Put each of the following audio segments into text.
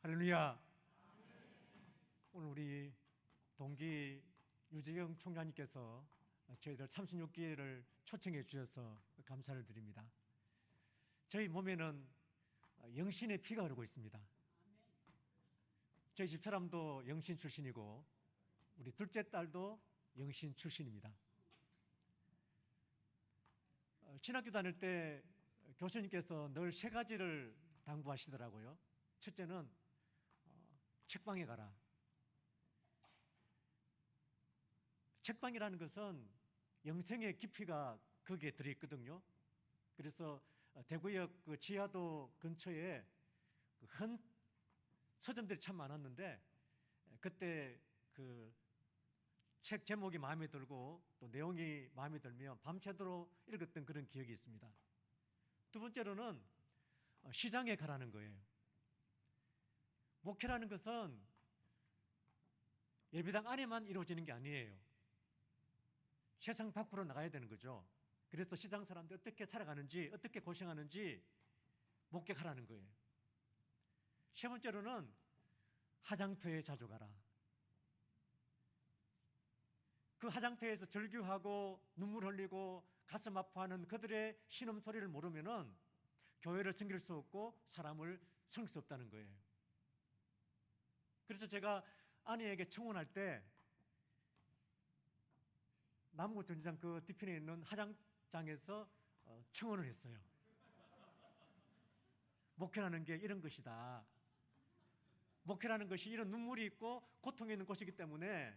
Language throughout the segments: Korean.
할렐루야. 오늘 우리 동기 유재경 총장님께서 저희들 36기회를 초청해 주셔서 감사를 드립니다. 저희 몸에는 영신의 피가 흐르고 있습니다. 저희 집사람도 영신 출신이고 우리 둘째 딸도 영신 출신입니다. 신학교 다닐 때 교수님께서 늘 세 가지를 당부하시더라고요. 첫째는 책방에 가라. 책방이라는 것은 영생의 깊이가 거기에 들어있거든요. 그래서 대구역 그 지하도 근처에 큰 서점들이 참 많았는데 그때 그 책 제목이 마음에 들고 또 내용이 마음에 들면 밤새도록 읽었던 그런 기억이 있습니다. 두 번째로는 시장에 가라는 거예요. 목회라는 것은 예배당 안에만 이루어지는 게 아니에요. 세상 밖으로 나가야 되는 거죠. 그래서 시장 사람들이 어떻게 살아가는지, 어떻게 고생하는지 목격하라는 거예요. 세 번째로는 화장터에 자주 가라. 그 화장터에서 절규하고 눈물 흘리고 가슴 아파하는 그들의 신음소리를 모르면은 교회를 섬길 수 없고 사람을 섬길 수 없다는 거예요. 그래서 제가 아내에게 청혼할 때 남구 전지장 그 뒤편에 있는 화장장에서 청혼을 했어요. 목회라는 게 이런 것이다. 목회라는 것이 이런 눈물이 있고 고통이 있는 곳이기 때문에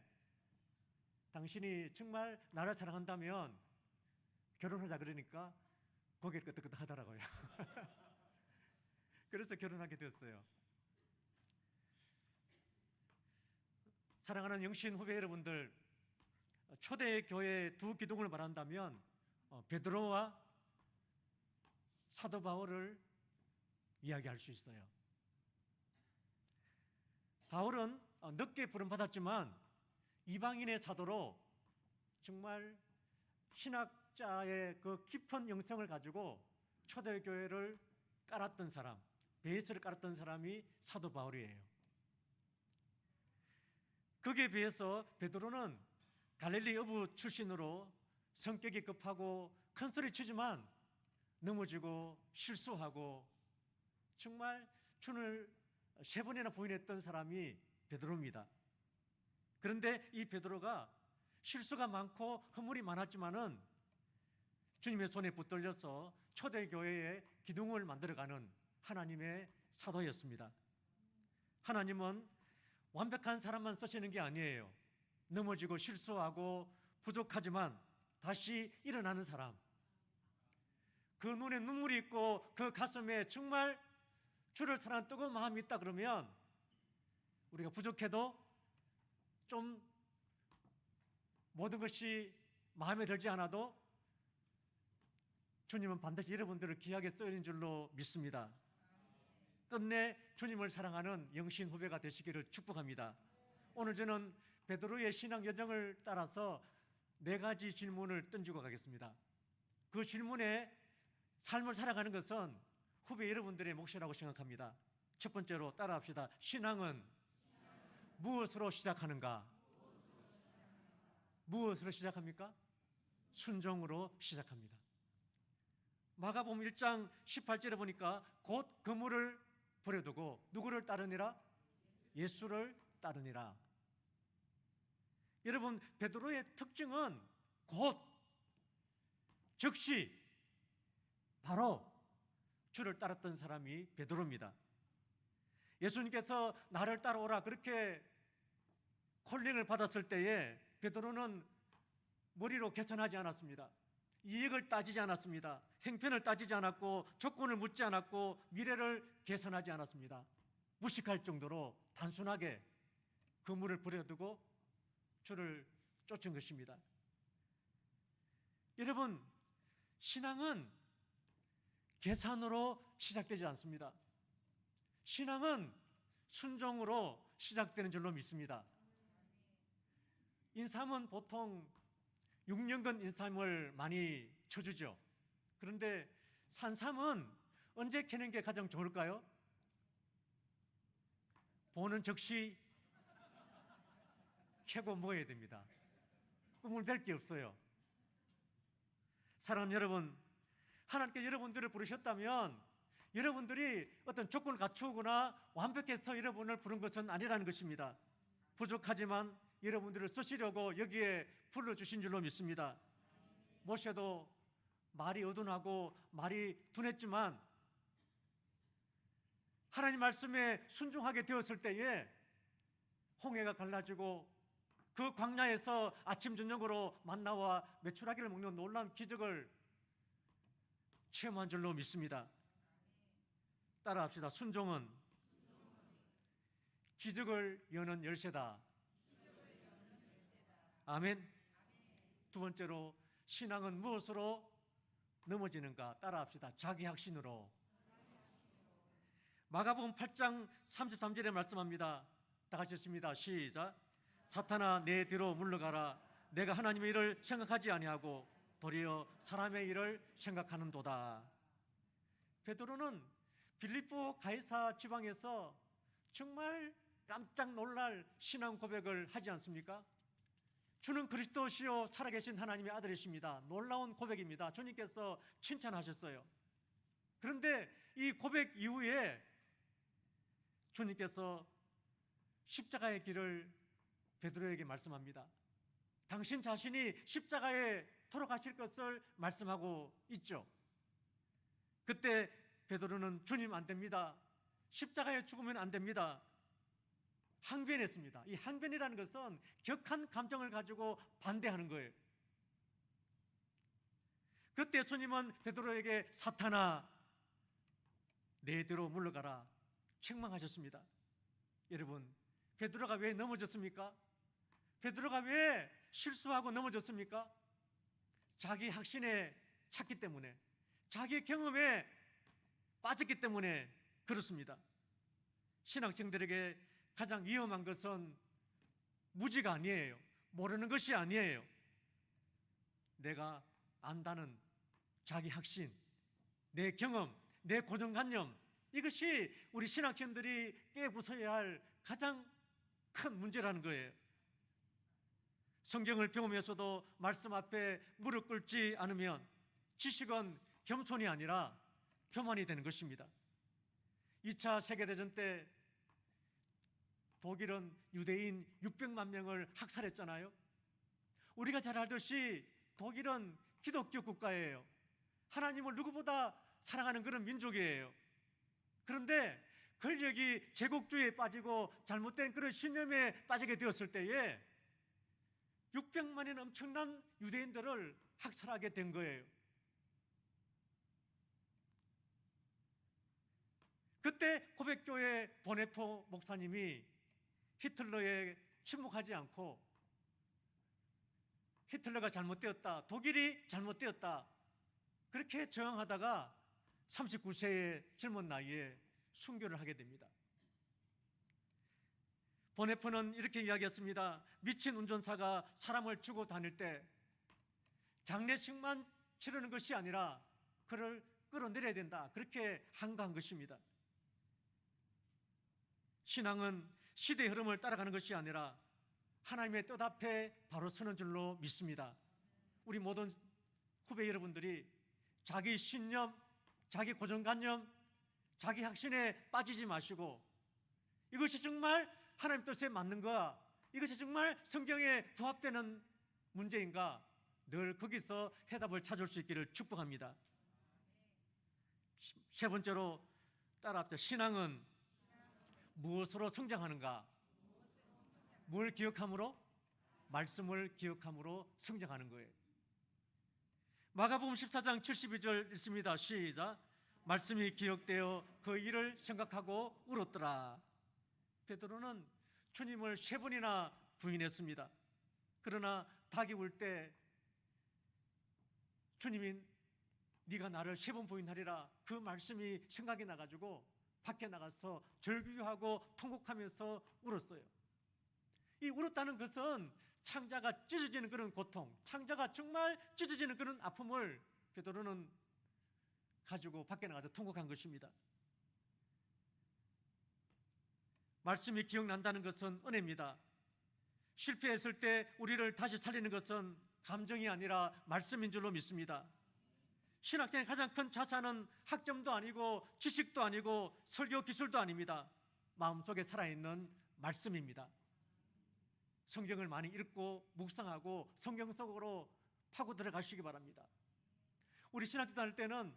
당신이 정말 나를 사랑한다면 결혼하자 그러니까 고개를 끄덕끄덕 하더라고요. 그래서 결혼하게 되었어요. 사랑하는 영신 후배 여러분들, 초대교회 두 기둥을 말한다면 베드로와 사도 바울을 이야기할 수 있어요. 바울은 늦게 부름받았지만 이방인의 사도로 정말 신학자의 그 깊은 영성을 가지고 초대교회를 깔았던 사람, 베이스를 깔았던 사람이 사도 바울이에요. 거기에 비해서 베드로는 갈릴리 어부 출신으로 성격이 급하고 큰 소리 치지만 넘어지고 실수하고 정말 주를 3번이나 부인했던 사람이 베드로입니다. 그런데 이 베드로가 실수가 많고 허물이 많았지만은 주님의 손에 붙들려서 초대교회의 기둥을 만들어가는 하나님의 사도였습니다. 하나님은 완벽한 사람만 쓰시는 게 아니에요. 넘어지고 실수하고 부족하지만 다시 일어나는 사람, 그 눈에 눈물이 있고 그 가슴에 정말 주를 사랑하는 뜨거운 마음이 있다 그러면 우리가 부족해도 좀 모든 것이 마음에 들지 않아도 주님은 반드시 여러분들을 귀하게 쓰인 줄로 믿습니다. 끝내 주님을 사랑하는 영신 후배가 되시기를 축복합니다. 오늘 저는 베드로의 신앙 여정을 따라서 4가지 질문을 던지고 가겠습니다. 그 질문에 삶을 살아가는 것은 후배 여러분들의 몫이라고 생각합니다. 첫 번째로 따라합시다. 신앙은 무엇으로 시작하는가? 무엇으로 시작합니까? 순종으로 시작합니다. 마가복음 1장 18절에 보니까 곧 그물을 버려두고 누구를 따르니라? 예수를 따르니라. 여러분, 베드로의 특징은 곧, 즉시, 바로 주를 따랐던 사람이 베드로입니다. 예수님께서 나를 따라오라 그렇게 콜링을 받았을 때에 베드로는 머리로 계산하지 않았습니다. 이익을 따지지 않았습니다. 행편을 따지지 않았고 조건을 묻지 않았고 미래를 계산하지 않았습니다. 무식할 정도로 단순하게 그물을 버려두고 주를 쫓은 것입니다. 여러분, 신앙은 계산으로 시작되지 않습니다. 신앙은 순종으로 시작되는 줄로 믿습니다. 인삼은 보통 6년근 인삼을 많이 쳐주죠. 그런데 산삼은 언제 캐는 게 가장 좋을까요? 보는 즉시 켜고 먹어야 됩니다. 꿈을 댈 게 없어요. 사랑하는 여러분, 하나님께 여러분들을 부르셨다면 여러분들이 어떤 조건을 갖추거나 완벽해서 여러분을 부른 것은 아니라는 것입니다. 부족하지만 여러분들을 쓰시려고 여기에 불러주신 줄로 믿습니다. 모세도 말이 어둔하고 말이 둔했지만 하나님 말씀에 순종하게 되었을 때에 홍해가 갈라지고 그 광야에서 아침 저녁으로 만나와 메추라기를 먹는 놀라운 기적을 체험한 줄로 믿습니다. 따라합시다. 순종은 기적을 여는 열쇠다. 아멘. 두 번째로 신앙은 무엇으로 넘어지는가? 따라합시다. 자기 확신으로. 마가복음 8장 33절에 말씀합니다. 다 같이 읽습니다. 시작. 사탄아 내 뒤로 물러가라. 내가 하나님의 일을 생각하지 아니하고 도리어 사람의 일을 생각하는도다. 베드로는 빌립보 가이사 지방에서 정말 깜짝 놀랄 신앙 고백을 하지 않습니까? 주는 그리스도시요 살아계신 하나님의 아들이십니다. 놀라운 고백입니다. 주님께서 칭찬하셨어요. 그런데 이 고백 이후에 주님께서 십자가의 길을 베드로에게 말씀합니다. 당신 자신이 십자가에 돌아가실 것을 말씀하고 있죠. 그때 베드로는 주님 안 됩니다. 십자가에 죽으면 안 됩니다. 항변했습니다. 이 항변이라는 것은 격한 감정을 가지고 반대하는 거예요. 그때 주님은 베드로에게 사탄아 내 뒤로 물러가라 책망하셨습니다. 여러분, 베드로가 왜 넘어졌습니까? 베드로가 왜 실수하고 넘어졌습니까? 자기 확신에 찼기 때문에, 자기 경험에 빠졌기 때문에 그렇습니다. 신학생들에게 가장 위험한 것은 무지가 아니에요. 모르는 것이 아니에요. 내가 안다는 자기 확신, 내 경험, 내 고정관념, 이것이 우리 신학생들이 깨부숴야 할 가장 큰 문제라는 거예요. 성경을 배우면서도 말씀 앞에 무릎 꿇지 않으면 지식은 겸손이 아니라 교만이 되는 것입니다. 2차 세계대전 때 독일은 유대인 600만 명을 학살했잖아요. 우리가 잘 알듯이 독일은 기독교 국가예요. 하나님을 누구보다 사랑하는 그런 민족이에요. 그런데 권력이 제국주의에 빠지고 잘못된 그런 신념에 빠지게 되었을 때에 600만의 엄청난 유대인들을 학살하게 된 거예요. 그때 고백교회 보네포 목사님이 히틀러에 침묵하지 않고 히틀러가 잘못되었다, 독일이 잘못되었다, 그렇게 저항하다가 39세의 젊은 나이에 순교를 하게 됩니다. 보네포는 이렇게 이야기했습니다. 미친 운전사가 사람을 주고 다닐 때 장례식만 치르는 것이 아니라 그를 끌어내려야 된다, 그렇게 한가한 것입니다. 신앙은 시대의 흐름을 따라가는 것이 아니라 하나님의 뜻 앞에 바로 서는 줄로 믿습니다. 우리 모든 후배 여러분들이 자기 신념, 자기 고정관념, 자기 확신에 빠지지 마시고 이것이 정말 하나님 뜻에 맞는가, 이것이 정말 성경에 부합되는 문제인가, 늘 거기서 해답을 찾을 수 있기를 축복합니다. 세 번째로 따라합시다. 신앙은 무엇으로 성장하는가? 뭘 기억함으로? 말씀을 기억함으로 성장하는 거예요. 마가복음 14장 72절 읽습니다. 시작. 말씀이 기억되어 그 일을 생각하고 울었더라. 베드로는 주님을 3번이나 부인했습니다. 그러나 닭이 울 때 주님이 네가 나를 3번 부인하리라, 그 말씀이 생각이 나가지고 밖에 나가서 절규하고 통곡하면서 울었어요. 이 울었다는 것은 창자가 찢어지는 그런 고통, 창자가 정말 찢어지는 그런 아픔을 베드로는 가지고 밖에 나가서 통곡한 것입니다. 말씀이 기억난다는 것은 은혜입니다. 실패했을 때 우리를 다시 살리는 것은 감정이 아니라 말씀인 줄로 믿습니다. 신학생의 가장 큰 자산은 학점도 아니고 지식도 아니고 설교 기술도 아닙니다. 마음속에 살아있는 말씀입니다. 성경을 많이 읽고 묵상하고 성경 속으로 파고 들어가시기 바랍니다. 우리 신학교 다닐 때는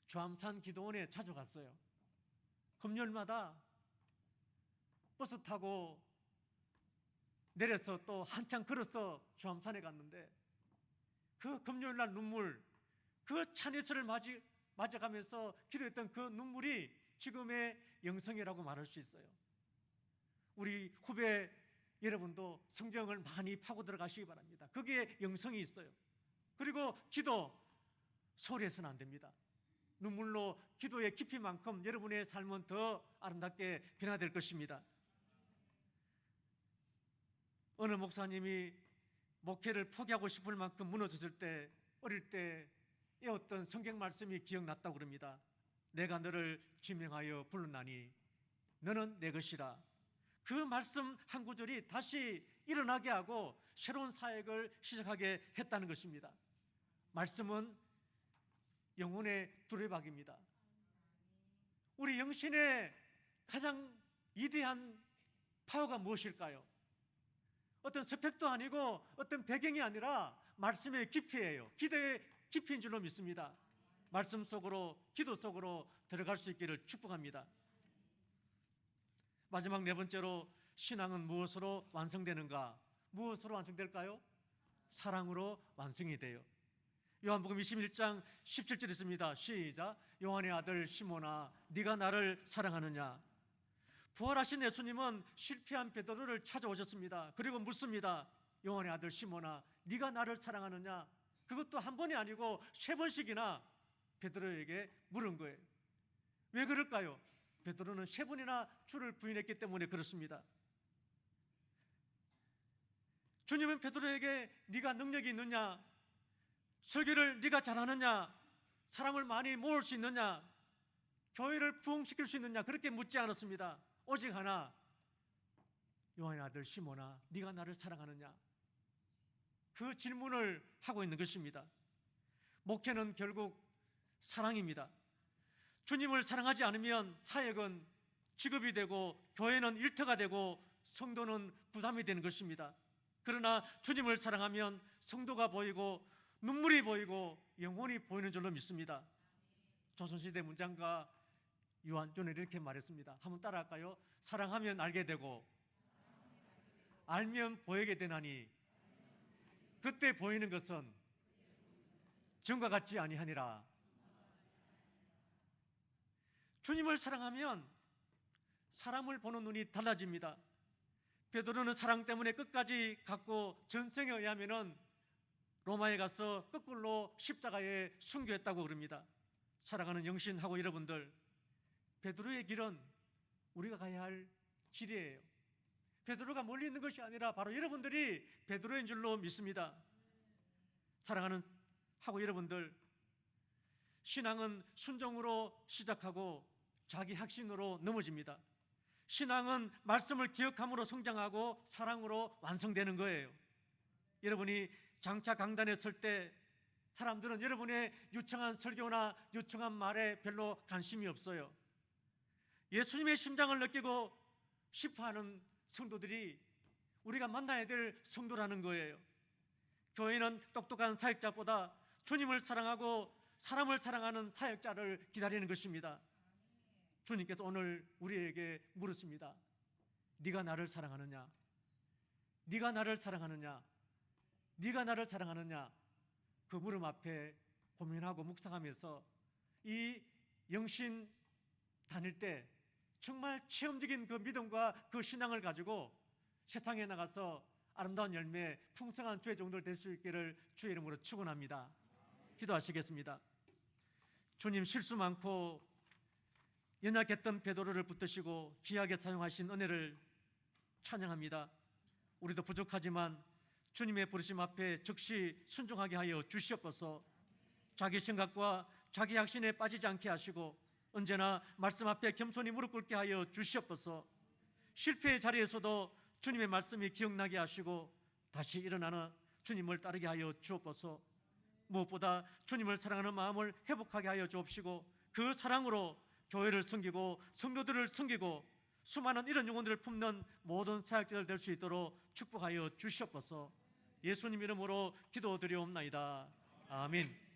주암산 기도원에 자주 갔어요. 금요일마다 버스 타고 내려서 또 한참 걸어서 주암산에 갔는데 그 금요일날 눈물, 그 찬예수를 맞아가면서 기도했던 그 눈물이 지금의 영성이라고 말할 수 있어요. 우리 후배 여러분도 성경을 많이 파고 들어가시기 바랍니다. 거기에 영성이 있어요. 그리고 기도, 소리해서는 안 됩니다. 눈물로 기도의 깊이만큼 여러분의 삶은 더 아름답게 변화될 것입니다. 어느 목사님이 목회를 포기하고 싶을 만큼 무너졌을 때, 어릴 때 어떤 성경 말씀이 기억났다고 그럽니다. 내가 너를 지명하여 불렀나니 너는 내 것이라. 그 말씀 한 구절이 다시 일어나게 하고 새로운 사역을 시작하게 했다는 것입니다. 말씀은 영혼의 두레박입니다. 우리 영신의 가장 위대한 파워가 무엇일까요? 어떤 스펙도 아니고 어떤 배경이 아니라 말씀의 깊이예요. 기도의 깊이인 줄로 믿습니다. 말씀 속으로, 기도 속으로 들어갈 수 있기를 축복합니다. 마지막 네 번째로, 신앙은 무엇으로 완성되는가? 무엇으로 완성될까요? 사랑으로 완성이 돼요. 요한복음 21장 17절 있습니다. 시작. 요한의 아들 시몬아, 네가 나를 사랑하느냐? 부활하신 예수님은 실패한 베드로를 찾아오셨습니다. 그리고 묻습니다. 요한의 아들 시몬아, 네가 나를 사랑하느냐? 그것도 한 번이 아니고 세 번씩이나 베드로에게 물은 거예요. 왜 그럴까요? 베드로는 세 번이나 주를 부인했기 때문에 그렇습니다. 주님은 베드로에게 네가 능력이 있느냐? 설교를 네가 잘하느냐? 사람을 많이 모을 수 있느냐? 교회를 부흥시킬 수 있느냐? 그렇게 묻지 않았습니다. 오직 하나, 요한의 아들 시몬아, 네가 나를 사랑하느냐? 그 질문을 하고 있는 것입니다. 목회는 결국 사랑입니다. 주님을 사랑하지 않으면 사역은 직업이 되고 교회는 일터가 되고 성도는 부담이 되는 것입니다. 그러나 주님을 사랑하면 성도가 보이고 눈물이 보이고 영혼이 보이는 줄로 믿습니다. 조선시대 문장가 유한존은 이렇게 말했습니다. 한번 따라할까요? 사랑하면 알게 되고 알면 보이게 되나니 그때 보이는 것은 전과 같지 아니하니라. 주님을 사랑하면 사람을 보는 눈이 달라집니다. 베드로는 사랑 때문에 끝까지 갔고 전생에 의하면은 로마에 가서 거꾸로 십자가에 순교했다고 그럽니다. 사랑하는 영신하고 여러분들, 베드로의 길은 우리가 가야 할 길이에요. 베드로가 멀리 있는 것이 아니라 바로 여러분들이 베드로인 줄로 믿습니다. 사랑하는 하고 여러분들, 신앙은 순종으로 시작하고 자기 확신으로 넘어집니다. 신앙은 말씀을 기억함으로 성장하고 사랑으로 완성되는 거예요. 여러분이 장차 강단에 설 때 사람들은 여러분의 유창한 설교나 유창한 말에 별로 관심이 없어요. 예수님의 심장을 느끼고 싶어하는 성도들이 우리가 만나야 될 성도라는 거예요. 교회는 똑똑한 사역자보다 주님을 사랑하고 사람을 사랑하는 사역자를 기다리는 것입니다. 주님께서 오늘 우리에게 물으십니다. 네가 나를 사랑하느냐? 네가 나를 사랑하느냐? 네가 나를 사랑하느냐? 그 물음 앞에 고민하고 묵상하면서 이 영신 다닐 때 정말 체험적인 그 믿음과 그 신앙을 가지고 세상에 나가서 아름다운 열매, 풍성한 주의 종들 될 수 있기를 주의 이름으로 축원합니다. 기도하시겠습니다. 주님, 실수 많고 연약했던 베드로를 붙드시고 귀하게 사용하신 은혜를 찬양합니다. 우리도 부족하지만 주님의 부르심 앞에 즉시 순종하게 하여 주시옵소서. 자기 생각과 자기 확신에 빠지지 않게 하시고 언제나 말씀 앞에 겸손히 무릎 꿇게 하여 주시옵소서. 실패의 자리에서도 주님의 말씀이 기억나게 하시고 다시 일어나는 주님을 따르게 하여 주옵소서. 무엇보다 주님을 사랑하는 마음을 회복하게 하여 주옵시고 그 사랑으로 교회를 섬기고 성도들을 섬기고 수많은 이런 영혼들을 품는 모든 사역자들 될 수 있도록 축복하여 주시옵소서. 예수님 이름으로 기도드리옵나이다. 아멘.